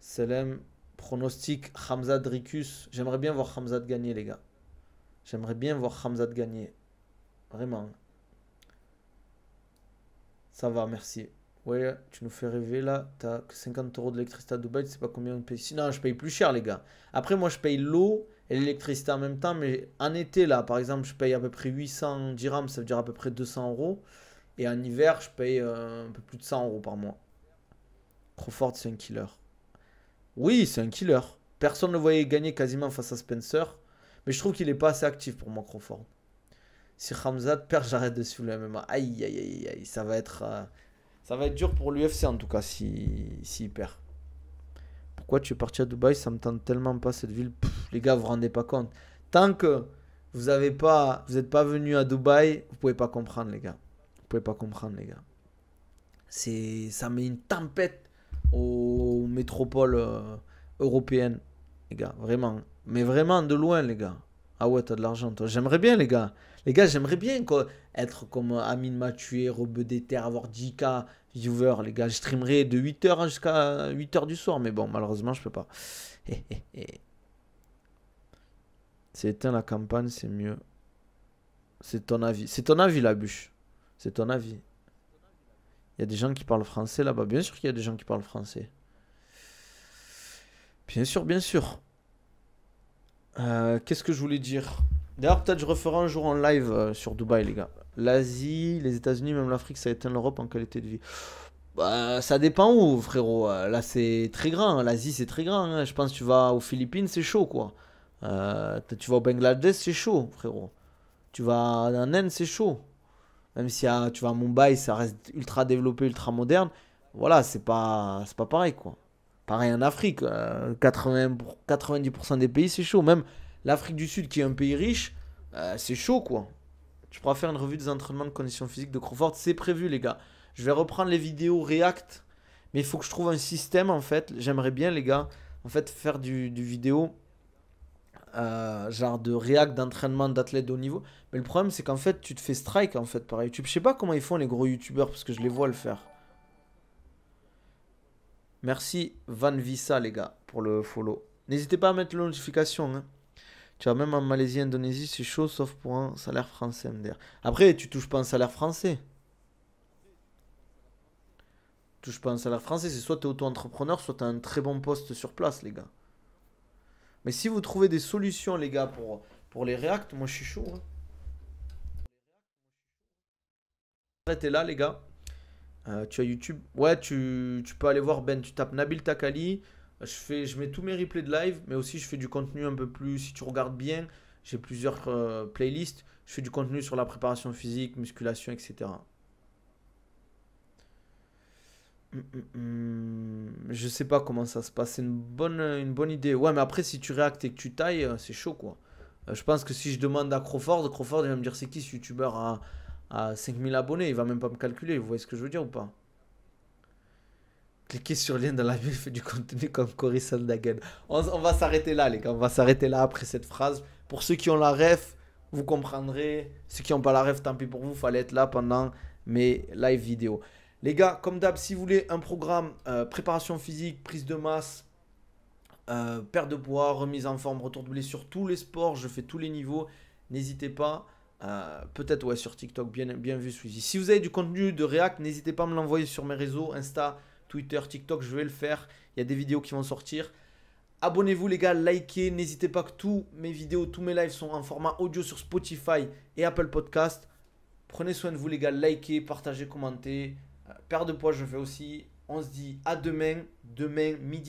Selem, pronostic, Hamzat Dricus. J'aimerais bien voir Hamzat gagner, les gars. J'aimerais bien voir Hamzat gagner. Vraiment. Ça va, merci. Ouais, tu nous fais rêver là. T'as que 50 euros d'électricité à Dubaï, tu sais pas combien on paye ici. Non, je paye plus cher, les gars. Après, moi, je paye l'eau et l'électricité en même temps. Mais en été, là, par exemple, je paye à peu près 800 dirhams, ça veut dire à peu près 200 euros. Et en hiver, je paye un peu plus de 100 euros par mois. Crawford, c'est un killer. Oui, c'est un killer. Personne ne le voyait gagner quasiment face à Spencer. Mais je trouve qu'il est pas assez actif pour moi, Crawford. Si Khamzat perd, j'arrête de suivre le MMA. Aïe, aïe, aïe, aïe. Ça va être dur pour l'UFC en tout cas s'il perd. Pourquoi tu es parti à Dubaï? Ça me tente tellement pas cette ville. Pff, les gars, vous vous rendez pas compte. Tant que vous n'êtes pas venu à Dubaï, vous pouvez pas comprendre les gars. Vous pouvez pas comprendre les gars. Ça met une tempête aux métropoles européennes, les gars. Vraiment. Mais vraiment de loin les gars. Ah ouais, t'as de l'argent toi. J'aimerais bien les gars. Les gars, j'aimerais bien quoi, être comme Amine Mathieu, Rebeu des Terres, avoir 10K viewers, les gars. Je streamerai de 8h jusqu'à 8h du soir, mais bon, malheureusement, je peux pas. C'est éteint la campagne, c'est mieux. C'est ton avis. C'est ton avis, la bûche. C'est ton avis. Il y a des gens qui parlent français là-bas. Bien sûr qu'il y a des gens qui parlent français. Bien sûr, bien sûr. Qu'est-ce que je voulais dire? D'ailleurs, peut-être je referai un jour en live sur Dubaï, les gars. L'Asie, les États-Unis, même l'Afrique, ça éteint l'Europe en qualité de vie. Bah, ça dépend où, frérot. Là, c'est très grand. L'Asie, c'est très grand, hein. Je pense que tu vas aux Philippines, c'est chaud, quoi. Tu vas au Bangladesh, c'est chaud, frérot. Tu vas en Inde, c'est chaud. Même si tu vas à Mumbai, ça reste ultra développé, ultra moderne. Voilà, c'est pas pareil, quoi. Pareil en Afrique, 90% des pays, c'est chaud. Même l'Afrique du Sud, qui est un pays riche, c'est chaud, quoi. Je pourrais faire une revue des entraînements de conditions physiques de Crawford. C'est prévu, les gars. Je vais reprendre les vidéos React. Mais il faut que je trouve un système, en fait. J'aimerais bien, les gars, en fait, faire du vidéo, genre de React d'entraînement d'athlètes de haut niveau. Mais le problème, c'est qu'en fait, tu te fais strike, en fait, par YouTube. Je sais pas comment ils font, les gros YouTubeurs, parce que je les vois le faire. Merci Van Vissa, les gars, pour le follow. N'hésitez pas à mettre la notification, hein. Tu vois, même en Malaisie, Indonésie, c'est chaud, sauf pour un salaire français, MDR. Après, tu touches pas un salaire français. Tu touches pas un salaire français, c'est soit tu es auto-entrepreneur, soit tu as un très bon poste sur place, les gars. Mais si vous trouvez des solutions, les gars, pour les React, moi je suis chaud, hein. Arrêtez là, les gars. Tu as YouTube. Ouais, tu peux aller voir Ben. Tu tapes Nabil Takali. Je mets tous mes replays de live, mais aussi je fais du contenu un peu plus. Si tu regardes bien, j'ai plusieurs playlists. Je fais du contenu sur la préparation physique, musculation, etc. Je sais pas comment ça se passe. C'est une bonne idée. Ouais, mais après, si tu réactes et que tu tailles, c'est chaud quoi. Je pense que si je demande à Crawford, Crawford il va me dire c'est qui ce youtubeur à 5000 abonnés. Il va même pas me calculer. Vous voyez ce que je veux dire ou pas? Cliquez sur le lien dans la bio, il fait du contenu comme Cory Sandhagen. On va s'arrêter là, les gars. On va s'arrêter là après cette phrase. Pour ceux qui ont la ref, vous comprendrez. Ceux qui n'ont pas la ref, tant pis pour vous. Fallait être là pendant mes live vidéo. Les gars, comme d'hab, si vous voulez un programme préparation physique, prise de masse, perte de poids, remise en forme, retour de blessure, tous les sports, je fais tous les niveaux. N'hésitez pas. Peut-être ouais, sur TikTok, bien vu celui-ci. Si vous avez du contenu de React, n'hésitez pas à me l'envoyer sur mes réseaux, Insta, Twitter, TikTok, je vais le faire. Il y a des vidéos qui vont sortir. Abonnez-vous les gars, likez. N'hésitez pas que tous mes vidéos, tous mes lives sont en format audio sur Spotify et Apple Podcast. Prenez soin de vous les gars, likez, partagez, commentez. Perte de poids, je fais aussi. On se dit à demain midi.